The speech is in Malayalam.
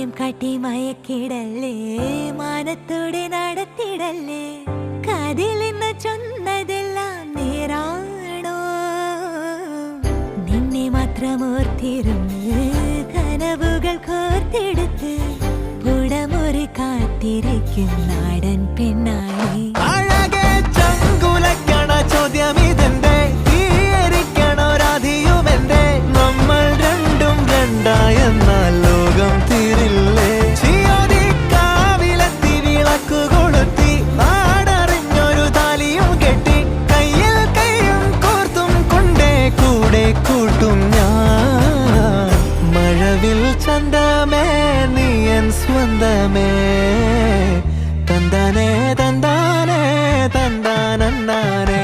മായം കാട്ടി മയക്കിടല്ലേ മാനത്തോടെ നടത്തിടല്ലേ കാതിലിന്ന് ചൊന്നതെല്ലാം നേരാണോ നിന്നെ മാത്രം ഓർത്തിരുന്ന് കനവുകൾ കോർത്തെടുത്ത് പുടമുറി കാത്തിരിക്കും നാടൻ പെണ്ണായി ചോദ്യം ഇതെന്റെ തീയരിക്കണോ രാധിയുമെന്റെ നമ്മൾ രണ്ടും രണ്ടായെന്നാൽ ലോകം തീരില്ലേ കാവിലെത്തി വിളക്കു കൊളുത്തി നാടറിഞ്ഞൊരു താലിയും കെട്ടി കയ്യിൽ കയ്യും കോർത്തും കൊണ്ടേ കൂടെ കൂട്ടും ഞാൻ മഴവിൽ ചന്തമേ നീയൻ സ്വന്തമേ തന്താനേ തന്താനേ തന്താനേ